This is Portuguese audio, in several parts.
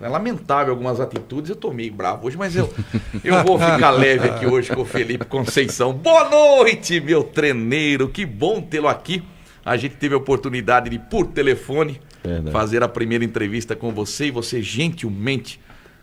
É lamentável algumas atitudes, eu tô meio bravo hoje, mas eu vou ficar leve aqui hoje com o Felipe Conceição. Boa noite, meu treneiro, que bom tê-lo aqui. A gente teve a oportunidade de, por telefone, fazer a primeira entrevista com você e você gentilmente,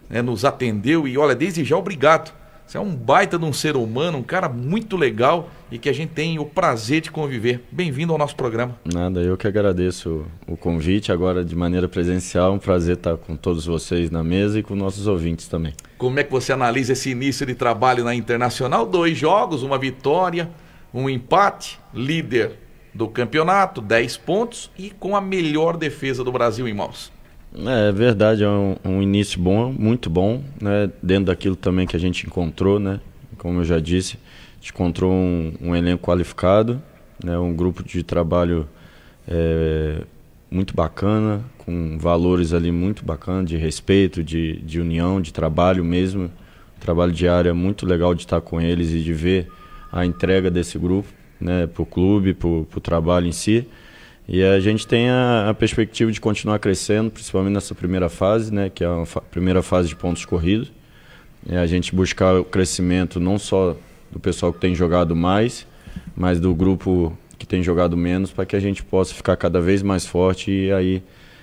né, nos atendeu e olha, desde já obrigado. Você é um baita de um ser humano, um cara muito legal e que a gente tem o prazer de conviver. Bem-vindo ao nosso programa. Nada, eu que agradeço o convite agora de maneira presencial. Um prazer estar com todos vocês na mesa e com nossos ouvintes também. Como é que você analisa esse início de trabalho na Internacional? 2 jogos, uma vitória, um empate, líder do campeonato, 10 pontos e com a melhor defesa do Brasil em mãos. É verdade, é um início bom, muito bom, né? Dentro daquilo também que a gente encontrou, né? Como eu já disse, a gente encontrou um elenco qualificado, né? Um grupo de trabalho muito bacana, com valores ali muito bacana, de respeito, de união, de trabalho mesmo, trabalho diário é muito legal de estar com eles e de ver a entrega desse grupo, né? Para o clube, para o trabalho em si. E a gente tem a perspectiva de continuar crescendo, principalmente nessa primeira fase, né, que é a primeira fase de pontos corridos. E a gente buscar o crescimento não só do pessoal que tem jogado mais, mas do grupo que tem jogado menos, para que a gente possa ficar cada vez mais forte e aí,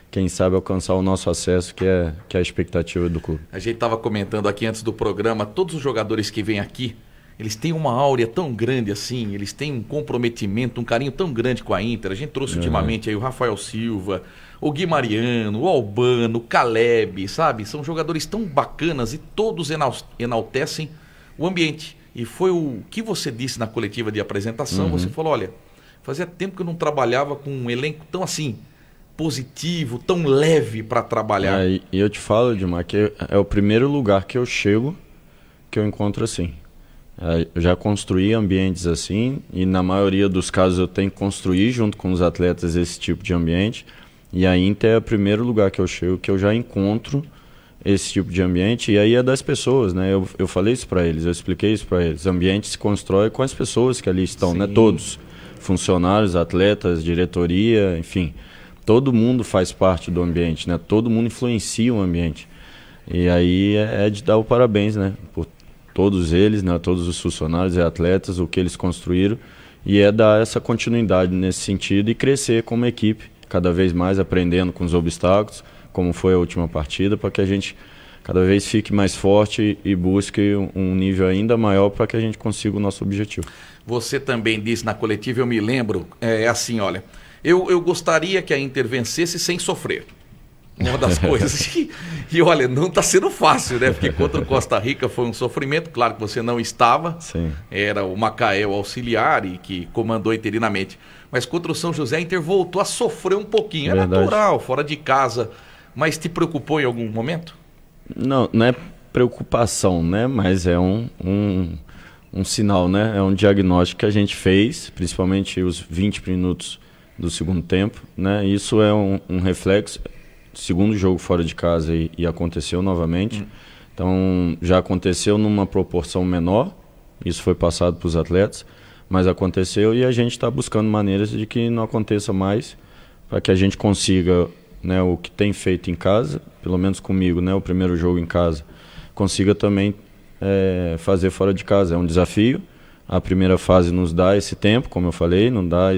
quem sabe, alcançar o nosso acesso, que é a expectativa do clube. A gente estava comentando aqui antes do programa, todos os jogadores que vêm aqui, eles têm uma áurea tão grande assim, eles têm um comprometimento, um carinho tão grande com a Inter. A gente trouxe ultimamente aí o Rafael Silva, o Gui Mariano, o Albano, o Caleb, sabe? São jogadores tão bacanas e todos enaltecem o ambiente. E foi o que você disse na coletiva de apresentação, você falou, olha, fazia tempo que eu não trabalhava com um elenco tão assim, positivo, tão leve para trabalhar. E eu te falo, Edmar, que é o primeiro lugar que eu chego que eu encontro assim. Eu já construí ambientes assim e na maioria dos casos eu tenho que construir junto com os atletas esse tipo de ambiente e a Inter é o primeiro lugar que eu chego que eu já encontro esse tipo de ambiente e aí é das pessoas, né? Eu falei isso para eles, eu expliquei isso para eles. O ambiente se constrói com as pessoas que ali estão, né? Todos, funcionários, atletas, diretoria, enfim, todo mundo faz parte do ambiente, né? Todo mundo influencia o ambiente e aí é de dar o parabéns, né? Por todos eles, né, todos os funcionários e atletas, o que eles construíram, e é dar essa continuidade nesse sentido e crescer como equipe, cada vez mais aprendendo com os obstáculos, como foi a última partida, para que a gente cada vez fique mais forte e busque um nível ainda maior para que a gente consiga o nosso objetivo. Você também disse na coletiva, eu me lembro, assim, olha, eu gostaria que a Inter vencesse sem sofrer. Uma das coisas e olha, não está sendo fácil, né? Porque contra o Costa Rica foi um sofrimento, claro que você não estava. Sim. Era o Macaé, o auxiliar, e que comandou interinamente. Mas contra o São José, a Inter voltou a sofrer um pouquinho. É natural, fora de casa. Mas te preocupou em algum momento? Não é preocupação, né? Mas é um sinal, né? É um diagnóstico que a gente fez, principalmente os 20 minutos do segundo tempo, né? Isso é um reflexo. Segundo jogo fora de casa e aconteceu novamente. Então já aconteceu numa proporção menor, isso foi passado para os atletas, mas aconteceu e a gente está buscando maneiras de que não aconteça mais, para que a gente consiga, né, o que tem feito em casa, pelo menos comigo, né, o primeiro jogo em casa, consiga também fazer fora de casa. É um desafio, a primeira fase nos dá esse tempo, como eu falei, não dá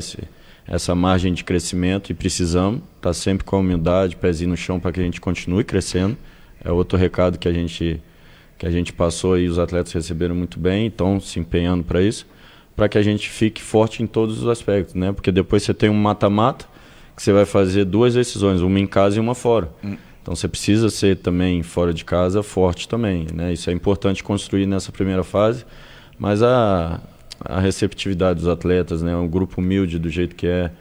essa margem de crescimento e precisamos estar sempre com a humildade, pezinho no chão para que a gente continue crescendo. É outro recado que a gente passou e os atletas receberam muito bem, estão se empenhando para isso, para que a gente fique forte em todos os aspectos, né? Porque depois você tem um mata-mata que você vai fazer 2 decisões, uma em casa e uma fora. Então você precisa ser também fora de casa forte também, né? Isso é importante construir nessa primeira fase, mas a receptividade dos atletas, né? Um grupo humilde do jeito que é.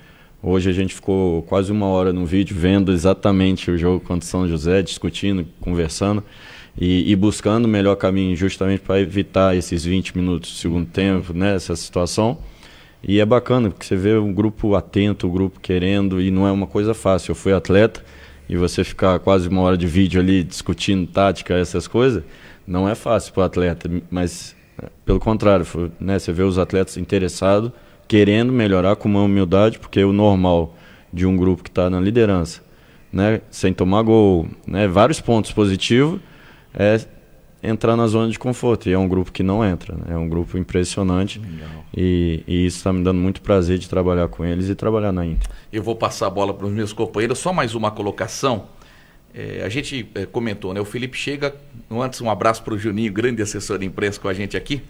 Hoje a gente ficou quase 1 hora no vídeo vendo exatamente o jogo contra o São José, discutindo, conversando e buscando o melhor caminho justamente para evitar esses 20 minutos do segundo tempo, né? Essa situação. E é bacana, porque você vê um grupo atento, um grupo querendo, e não é uma coisa fácil. Eu fui atleta e você ficar quase 1 hora de vídeo ali discutindo tática, essas coisas, não é fácil para o atleta, mas pelo contrário, né, você vê os atletas interessados, querendo melhorar com uma humildade, porque o normal de um grupo que está na liderança, né, sem tomar gol, né, vários pontos positivos, é entrar na zona de conforto. E é um grupo que não entra, né? É um grupo impressionante. E isso está me dando muito prazer de trabalhar com eles e trabalhar na Inter. Eu vou passar a bola para os meus companheiros. Só mais uma colocação. A gente comentou, né? O Felipe chega. Antes, um abraço para o Juninho, grande assessor de imprensa com a gente aqui.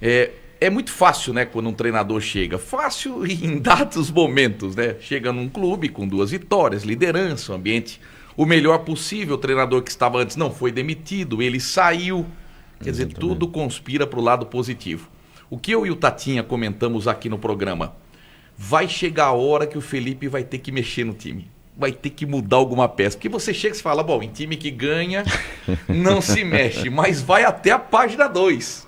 É muito fácil, né, quando um treinador chega. Fácil em dados momentos, né? Chega num clube com 2 vitórias, liderança, um ambiente o melhor possível. O treinador que estava antes não foi demitido, ele saiu. Quer dizer, tudo conspira para o lado positivo. O que eu e o Tatinha comentamos aqui no programa, vai chegar a hora que o Felipe vai ter que mexer no time. Vai ter que mudar alguma peça. Porque você chega e fala, bom, em time que ganha, não se mexe, mas vai até a página 2.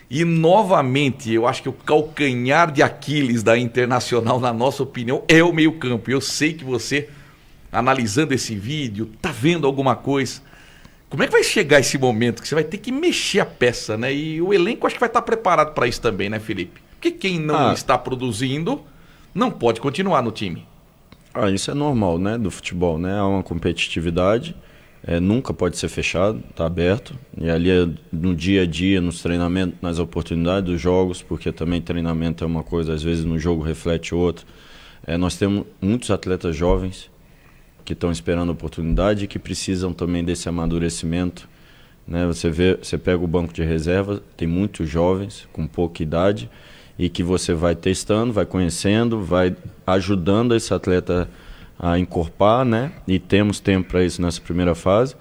E novamente, eu acho que o calcanhar de Aquiles da Internacional, na nossa opinião, é o meio-campo. Eu sei que você, analisando esse vídeo, tá vendo alguma coisa. Como é que vai chegar esse momento que você vai ter que mexer a peça, né? E o elenco acho que vai estar preparado para isso também, né, Felipe? Porque quem não está produzindo não pode continuar no time. Isso é normal, né, do futebol, né? Há uma competitividade, nunca pode ser fechado, está aberto. E ali é no dia a dia, nos treinamentos, nas oportunidades dos jogos, porque também treinamento é uma coisa, às vezes no jogo reflete outra. Nós temos muitos atletas jovens que estão esperando oportunidade e que precisam também desse amadurecimento, né? Você pega o banco de reserva, tem muitos jovens com pouca idade e que você vai testando, vai conhecendo, vai ajudando esse atleta a encorpar, né? E temos tempo para isso nessa primeira fase.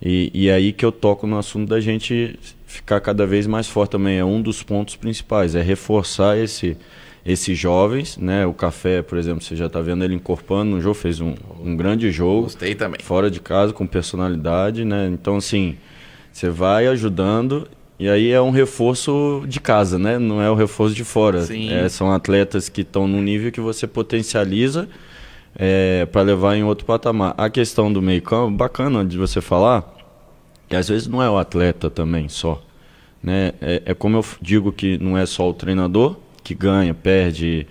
E aí que eu toco no assunto da gente ficar cada vez mais forte também. É um dos pontos principais, é reforçar esses jovens, né? O Café, por exemplo, você já está vendo ele encorpando no jogo, fez um grande jogo. Gostei também. Fora de casa, com personalidade, né? Então, assim, você vai ajudando e aí é um reforço de casa, né? Não é o reforço de fora. São atletas que estão num nível que você potencializa para levar em outro patamar. A questão do meio campo, bacana de você falar, que às vezes não é o atleta também só, né? Como eu digo que não é só o treinador que ganha, perde,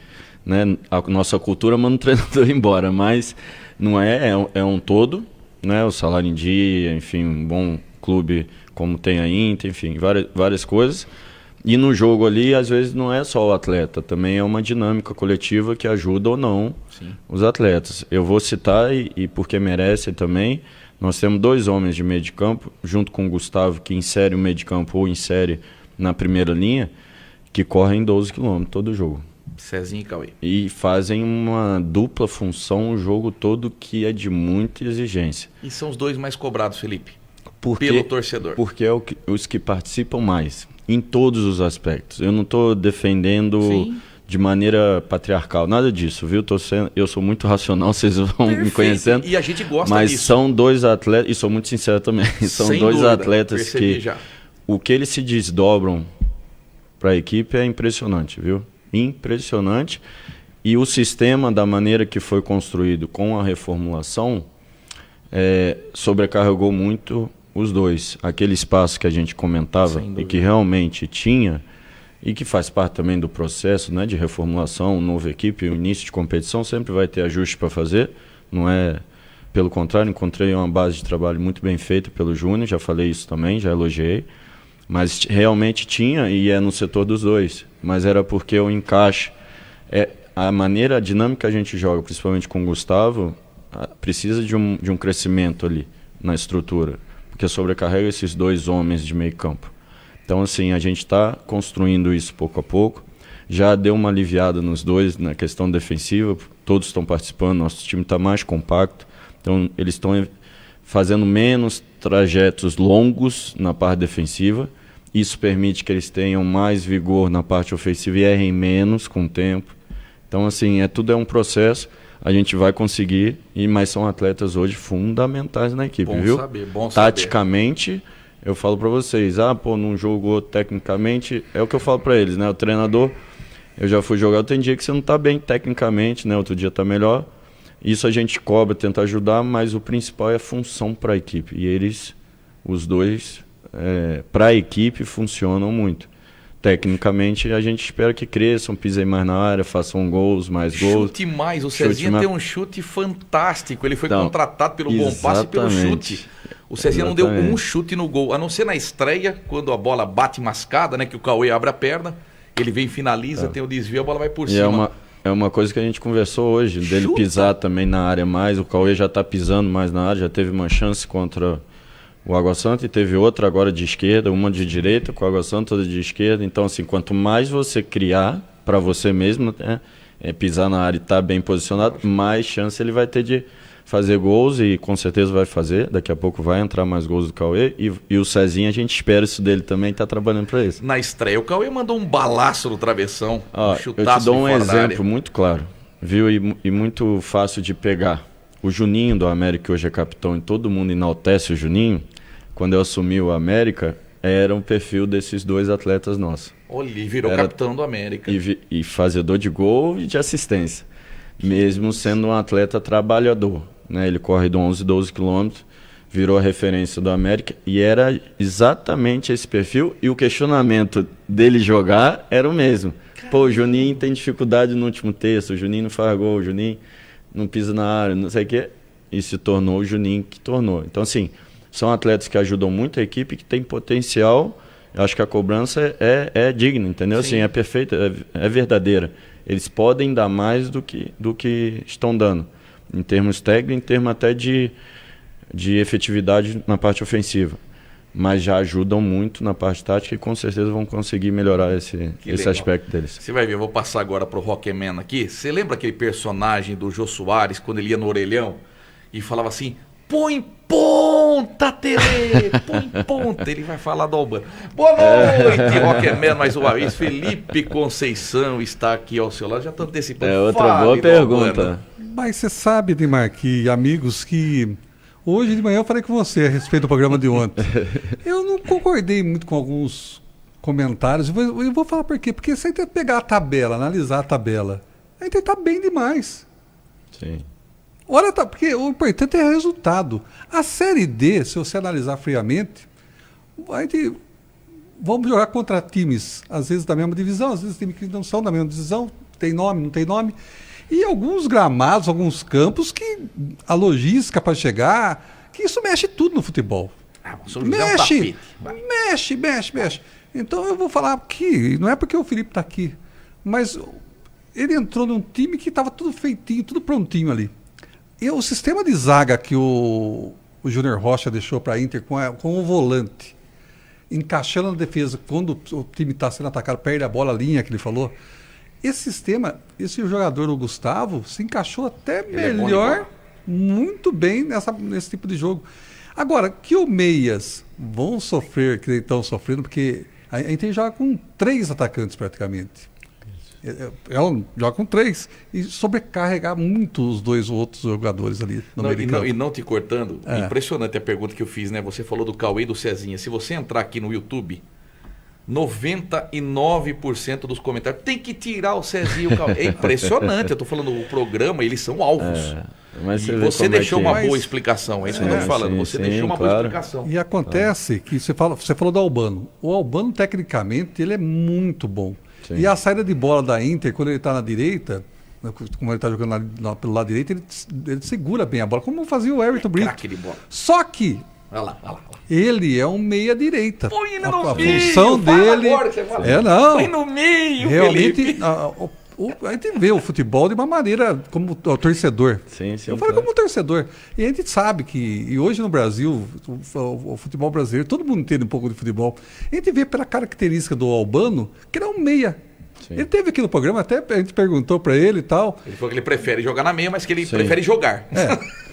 né? A nossa cultura manda o treinador embora, mas não é um todo, né? O salário em dia, enfim, um bom clube como tem a Inter, enfim, várias coisas. E no jogo ali, às vezes, não é só o atleta, também é uma dinâmica coletiva que ajuda ou não os atletas. Eu vou citar, e porque merecem também, nós temos 2 homens de meio de campo, junto com o Gustavo, que insere o meio de campo ou insere na primeira linha, que correm 12 km todo jogo. Cezinho e Cauê. E fazem uma dupla função o jogo todo, que é de muita exigência. E são os 2 mais cobrados, Felipe, pelo torcedor. Porque é os que participam mais, em todos os aspectos. Eu não estou defendendo de maneira patriarcal, nada disso, viu? Eu sou muito racional, vocês vão me conhecendo. E a gente gosta mas disso. São 2 atletas, e sou muito sincero também, são Sem 2 dúvida, atletas que já. O que eles se desdobram para a equipe é impressionante, viu? Impressionante. E o sistema, da maneira que foi construído com a reformulação, sobrecarregou muito os 2. Aquele espaço que a gente comentava e que realmente tinha, e que faz parte também do processo, né, de reformulação, nova equipe, o início de competição, sempre vai ter ajuste para fazer, não é... Pelo contrário, encontrei uma base de trabalho muito bem feita pelo Júnior, já falei isso também, já elogiei. Mas realmente tinha, e é no setor dos 2. Mas era porque o encaixe, a maneira, a dinâmica que a gente joga, principalmente com o Gustavo, precisa de um crescimento ali na estrutura, porque sobrecarrega esses 2 homens de meio campo. Então, assim, a gente está construindo isso pouco a pouco. Já deu uma aliviada nos 2 na questão defensiva, todos estão participando, nosso time está mais compacto. Então, eles estão fazendo menos trajetos longos na parte defensiva. Isso permite que eles tenham mais vigor na parte ofensiva e errem menos com o tempo. Então, assim, tudo é um processo. A gente vai conseguir, mas são atletas hoje fundamentais na equipe, bom viu? Bom Taticamente, eu falo para vocês, não jogou tecnicamente, é o que eu falo para eles, né? O treinador, eu já fui jogar, tem dia que você não está bem tecnicamente, né? Outro dia está melhor. Isso a gente cobra, tenta ajudar, mas o principal é a função para a equipe. E eles, os 2, para a equipe, funcionam muito. tecnicamente, a gente espera que cresçam, pisem mais na área, façam gols, mais gols. Chute mais, o Cezinha tem um chute fantástico. Ele foi Então, contratado pelo bom passe e pelo chute. O Cezinha não deu um chute no gol, a não ser na estreia, quando a bola bate mascada, né? Que o Cauê abre a perna, ele vem, finaliza, tem o desvio, a bola vai por cima. É uma coisa que a gente conversou hoje, dele pisar também na área mais. O Cauê já está pisando mais na área, já teve uma chance contra o Água Santa e teve outra agora de esquerda, uma de direita, com o Água Santa, outra de esquerda. Então, assim, quanto mais você criar para você mesmo, pisar na área e estar bem posicionado, mais chance ele vai ter de fazer gols, e com certeza vai fazer. Daqui a pouco vai entrar mais gols do Cauê, e o Cezinha, a gente espera isso dele também, está trabalhando para isso. Na estreia, o Cauê mandou um balaço no travessão, eu te dou um exemplo muito claro, viu, e muito fácil de pegar. O Juninho do América, que hoje é capitão, e todo mundo enaltece o Juninho. Quando eu assumi o América, era um perfil desses dois atletas nossos. Olha, virou capitão do América. E fazedor de gol e de assistência, mesmo sendo um atleta trabalhador. Né? Ele corre de 11, 12 quilômetros, virou a referência do América, e era exatamente esse perfil, e o questionamento dele jogar era o mesmo. Pô, o Juninho tem dificuldade no último terço, o Juninho não faz gol, o Juninho não pisa na área, não sei o quê, e se tornou o Juninho que tornou. Então, assim, são atletas que ajudam muito a equipe, que tem potencial. Eu acho que a cobrança é digna, entendeu? Sim. Assim, é perfeita, é verdadeira. Eles podem dar mais do que estão dando, em termos técnicos, em termos até de efetividade na parte ofensiva. Mas já ajudam muito na parte tática, e com certeza vão conseguir melhorar esse aspecto deles. Você vai ver, eu vou passar agora pro Rockman aqui. Você lembra aquele personagem do Jô Soares, quando ele ia no orelhão e falava assim: põe ponta, Tele! Põe ponta! Ele vai falar do Albano. Boa noite, Rockman, mais uma vez. Felipe Conceição está aqui ao seu lado. Já estou antecipando. É outra boa pergunta. Mas você sabe, Neymar, que amigos, que hoje de manhã eu falei com você a respeito do programa de ontem. Eu não concordei muito com alguns comentários. Eu vou falar por quê. Porque se a gente pegar a tabela, analisar a tabela, a gente está bem demais. Sim. Olha, porque o importante é o resultado. A Série D, se você analisar friamente, vamos jogar contra times, às vezes da mesma divisão, às vezes times que não são da mesma divisão, tem nome, não tem nome. E alguns gramados, alguns campos que a logística para chegar, que isso mexe tudo no futebol. Mexe. Então eu vou falar aqui, não é porque o Felipe está aqui, mas ele entrou num time que estava tudo feitinho, tudo prontinho ali. E o sistema de zaga que o Júnior Rocha deixou para a Inter com o volante, encaixando na defesa, quando o time está sendo atacado, perde a bola, a linha que ele falou. Esse sistema, esse jogador, o Gustavo, se encaixou até melhor, muito bem nesse tipo de jogo. Agora, que o Meias vão sofrer, que estão sofrendo, porque a gente joga com 3 atacantes praticamente. Ela joga com 3 e sobrecarregar muito os 2 outros jogadores ali no meio de campo. E não te cortando, impressionante a pergunta que eu fiz, né? Você falou do Cauê e do Cezinha. Se você entrar aqui no YouTube, 99% dos comentários tem que tirar o Cezinha e o Cauê. É impressionante, eu tô falando, o programa, eles são alvos. Mas e você deixou uma boa explicação, é isso que eu tô falando. Você deixou uma boa explicação. E acontece que você falou do Albano. O Albano, tecnicamente, ele é muito bom. Sim. E a saída de bola da Inter, quando ele está na direita, como ele está jogando pelo lado direito, ele segura bem a bola, como fazia o Everton Brito. Só que olha lá. Ele é um meia-direita. Põe ele no meio. A fala função dele agora, você fala. Põe no meio, realmente, a gente vê o futebol de uma maneira como torcedor. Sim, eu falo como torcedor. E a gente sabe que, e hoje no Brasil, o futebol brasileiro, todo mundo entende um pouco de futebol. A gente vê pela característica do Albano, que ele é um meia. Sim. Ele teve aqui no programa, até a gente perguntou para ele e tal. Ele falou que ele prefere jogar na meia, mas que ele prefere jogar.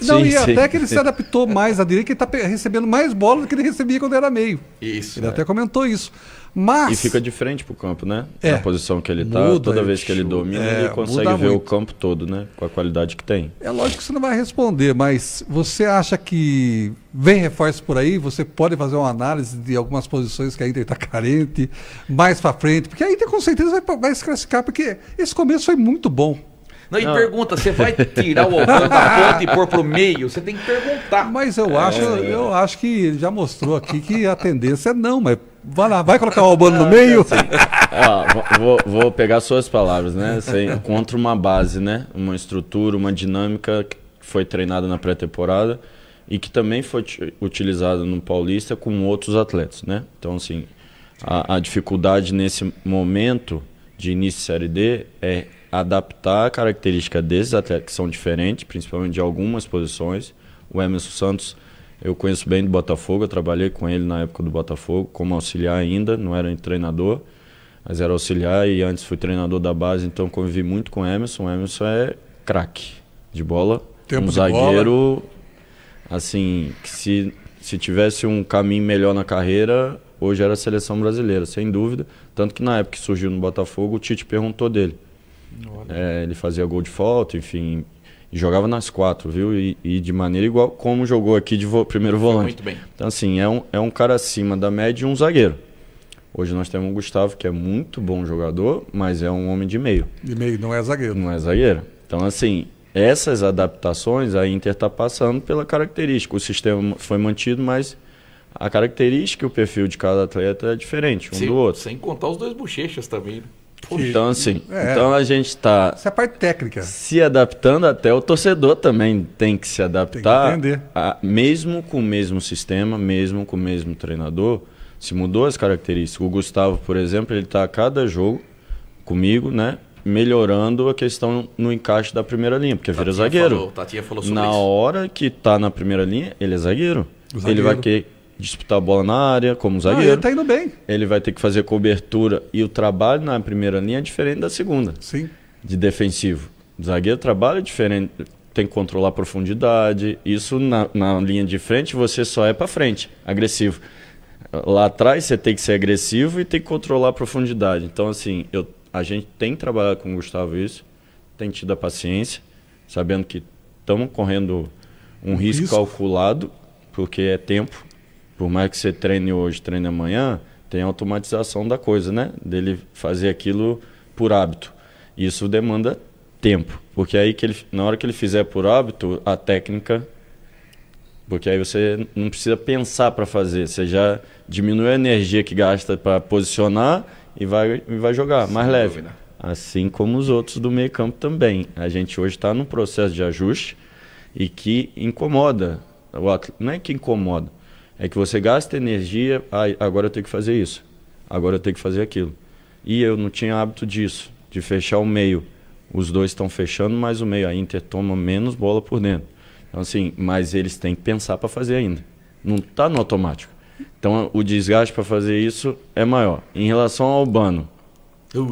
Não, até que ele se adaptou mais à direita, que ele está recebendo mais bola do que ele recebia quando era meio. Isso. Ele até comentou isso. Mas, e fica de frente pro campo, né? Na posição que ele está, toda vez que ele domina, ele consegue ver o campo todo, né? Com a qualidade que tem. É lógico que você não vai responder, mas você acha que vem reforço por aí? Você pode fazer uma análise de algumas posições que a Inter está carente, mais para frente? Porque a Inter com certeza vai se classificar, porque esse começo foi muito bom. Não, e pergunta, você vai tirar o Albano da ponta e pôr pro meio? Você tem que perguntar. Mas eu acho que ele já mostrou aqui que a tendência é não, mas vai lá, vai colocar o Albano no meio? Vou pegar suas palavras, né? Você encontra uma base, né? Uma estrutura, uma dinâmica que foi treinada na pré-temporada e que também foi utilizada no Paulista com outros atletas, né? Então, assim, a dificuldade nesse momento de início de Série D é adaptar a característica desses atletas que são diferentes, principalmente de algumas posições. O Emerson Santos eu conheço bem do Botafogo, eu trabalhei com ele na época do Botafogo como auxiliar ainda, não era treinador, mas era auxiliar e antes fui treinador da base, então convivi muito com o Emerson. O Emerson é craque de bola, Tempo um de zagueiro, bola. assim, que se tivesse um caminho melhor na carreira, hoje era a seleção brasileira, sem dúvida. Tanto que na época que surgiu no Botafogo, o Tite perguntou dele. Ele fazia gol de falta, enfim, e jogava nas 4, viu? E de maneira igual como jogou aqui de primeiro volante. Muito bem. Então, assim, é um cara acima da média e um zagueiro. Hoje nós temos o Gustavo, que é muito bom jogador, mas é um homem de meio. De meio, não é zagueiro. Não é zagueiro. Então, assim, essas adaptações a Inter está passando pela característica. O sistema foi mantido, mas a característica e o perfil de cada atleta é diferente um do outro. Sem contar os dois bochechas também. Então, assim, então a gente está Essa é a parte técnica. se adaptando, até o torcedor também tem que se adaptar. Tem que entender. Mesmo com o mesmo sistema, mesmo com o mesmo treinador, se mudou as características. O Gustavo, por exemplo, ele está a cada jogo comigo, né, melhorando a questão no encaixe da primeira linha, porque vira zagueiro. Tatinha falou sobre Na isso. hora que está na primeira linha, ele é zagueiro. Zagueiro. Ele vai querer disputar a bola na área como Não, zagueiro. ele tá indo bem. Ele vai ter que fazer cobertura e o trabalho na primeira linha é diferente da segunda, Sim. de defensivo. O zagueiro trabalha diferente, tem que controlar a profundidade. Isso na linha de frente você só é para frente, agressivo. Lá atrás você tem que ser agressivo e tem que controlar a profundidade. Então, assim, a gente tem trabalhado com o Gustavo isso, tem tido a paciência, sabendo que estamos correndo um risco calculado, porque é tempo. Por mais que você treine hoje, treine amanhã, tem automatização da coisa, né? Dele fazer aquilo por hábito. Isso demanda tempo, porque aí na hora que ele fizer por hábito, a técnica, porque aí você não precisa pensar para fazer, você já diminui a energia que gasta para posicionar e vai jogar mais leve. Assim como os outros do meio campo também. A gente hoje está num processo de ajuste e que incomoda. Não é que incomoda, é que você gasta energia, agora eu tenho que fazer isso, agora eu tenho que fazer aquilo. E eu não tinha hábito disso, de fechar o meio. Os dois estão fechando, mas o meio, a Inter toma menos bola por dentro. Então, assim, mas eles têm que pensar para fazer ainda. Não está no automático. Então, o desgaste para fazer isso é maior. Em relação ao Albano.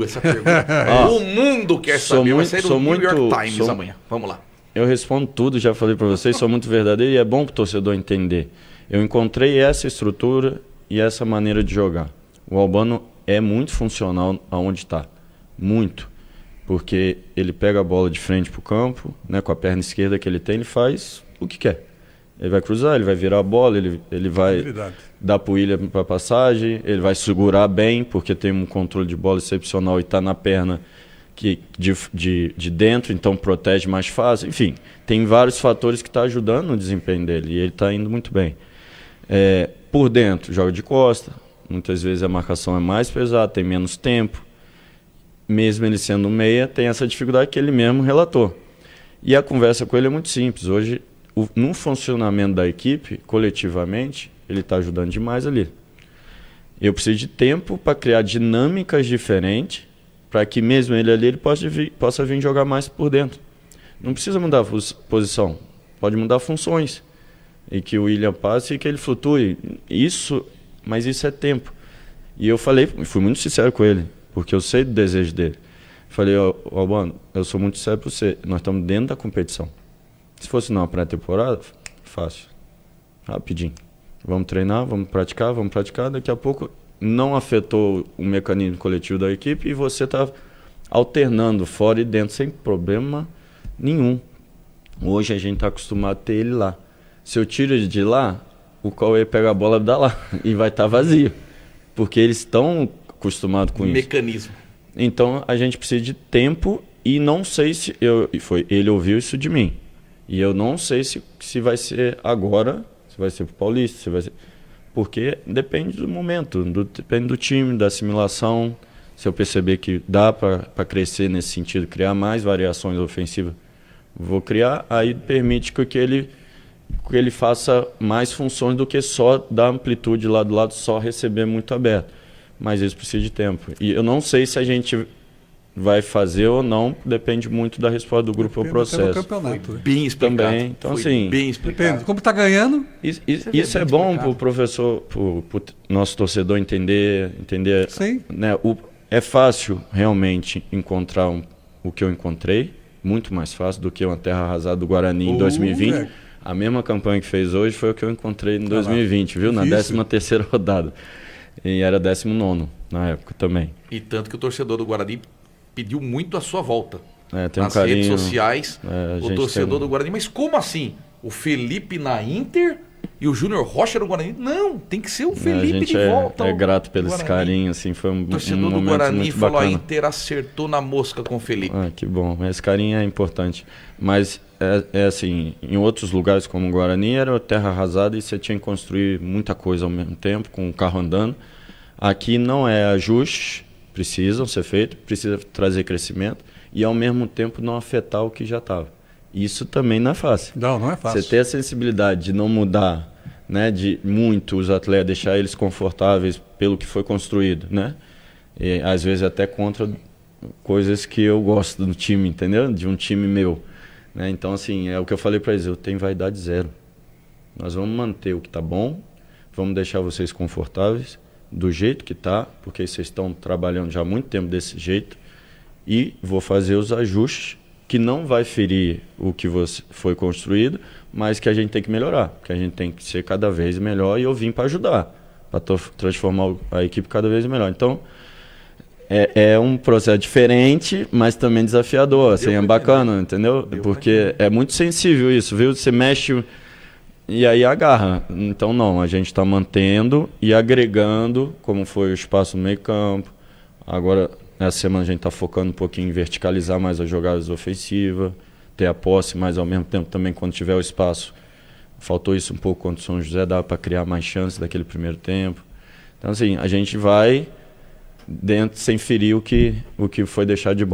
Essa pergunta. O mundo quer saber. Vai sair do New York Times amanhã. Vamos lá. Eu respondo tudo, já falei para vocês, sou muito verdadeiro e é bom para o torcedor entender. Eu encontrei essa estrutura e essa maneira de jogar. O Albano é muito funcional aonde está. Muito. Porque ele pega a bola de frente para o campo, né, com a perna esquerda que ele tem, ele faz o que quer. Ele vai cruzar, ele vai virar a bola, ele vai dar para o William para passagem, ele vai segurar bem, porque tem um controle de bola excepcional e está na perna de dentro, então protege mais fácil. Enfim, tem vários fatores que estão ajudando no desempenho dele e ele está indo muito bem. Por dentro, joga de costa, muitas vezes a marcação é mais pesada, tem menos tempo. Mesmo ele sendo meia, tem essa dificuldade que ele mesmo relatou. E a conversa com ele é muito simples. Hoje, no funcionamento da equipe, coletivamente, ele está ajudando demais ali. Eu preciso de tempo para criar dinâmicas diferentes, para que mesmo ele ali ele possa vir jogar mais por dentro. Não precisa mudar a posição, pode mudar funções. E que o William passe e que ele flutue. Mas isso é tempo. E eu fui muito sincero com ele, porque eu sei do desejo dele. Falei, Albano, eu sou muito sério para você, nós estamos dentro da competição. Se fosse numa pré-temporada, fácil, rapidinho. Vamos treinar, vamos praticar, daqui a pouco não afetou o mecanismo coletivo da equipe e você está alternando fora e dentro sem problema nenhum. Hoje a gente está acostumado a ter ele lá. Se eu tiro ele de lá, o Cauê pega a bola e dá lá e vai estar vazio, porque eles estão acostumado com isso. Mecanismo. Então a gente precisa de tempo E não sei se ele ouviu isso de mim. E eu não sei se vai ser agora, se vai ser pro Paulista, se vai ser... Porque depende do momento, depende do time, da assimilação. Se eu perceber que dá para crescer nesse sentido, criar mais variações ofensivas, vou criar. Aí permite que ele faça mais funções do que só dar amplitude lá do lado, só receber muito aberto. Mas isso precisa de tempo. E eu não sei se a gente vai fazer ou não, depende muito da resposta do grupo ao processo. Campeonato. Bem explicado. Também. Então, assim, bem explicado. Depende. Como está ganhando... Isso é bom para o professor, para o nosso torcedor entender. Sim. Né, é fácil realmente encontrar o que eu encontrei, muito mais fácil do que uma terra arrasada do Guarani em 2020. A mesma campanha que fez hoje foi o que eu encontrei em 2020, viu? Na 13ª rodada. E era 19º na época também. E tanto que o torcedor do Guarani pediu muito a sua volta. Tem nas um carinho, redes sociais, o torcedor do Guarani. Mas como assim? O Felipe na Inter e o Júnior Rocha no Guarani? Não, tem que ser o Felipe de volta. É grato pelo esse carinho, assim, foi um torcedor momento do Guarani muito falou: bacana. a Inter acertou na mosca com o Felipe. Que bom, esse carinho é importante. Mas assim, em outros lugares como o Guarani era terra arrasada e você tinha que construir muita coisa ao mesmo tempo, com o carro andando. Aqui não é ajuste, precisam ser feitos, precisa trazer crescimento e ao mesmo tempo não afetar o que já estava. Isso também não é fácil. Não é fácil. Você ter a sensibilidade de não mudar, né, de muito os atletas, deixar eles confortáveis pelo que foi construído, né? E às vezes até contra coisas que eu gosto do time, entendeu? De um time meu, né? Então, assim, é o que eu falei para eles, eu tenho vaidade zero. Nós vamos manter o que está bom, vamos deixar vocês confortáveis do jeito que está, porque vocês estão trabalhando já há muito tempo desse jeito, e vou fazer os ajustes que não vai ferir o que foi construído, mas que a gente tem que melhorar, que a gente tem que ser cada vez melhor, e eu vim para ajudar, para transformar a equipe cada vez melhor. Então, é um processo diferente, mas também desafiador, assim, é bacana, entendeu? Porque é muito sensível isso, viu? Você mexe e aí agarra. Então, não, a gente está mantendo e agregando, como foi o espaço no meio campo. Agora, nessa semana, a gente está focando um pouquinho em verticalizar mais as jogadas ofensivas, ter a posse, mas ao mesmo tempo também, quando tiver o espaço, faltou isso um pouco contra o São José, dá para criar mais chances daquele primeiro tempo. Então, assim, a gente vai dentro sem ferir o que foi deixado de bom.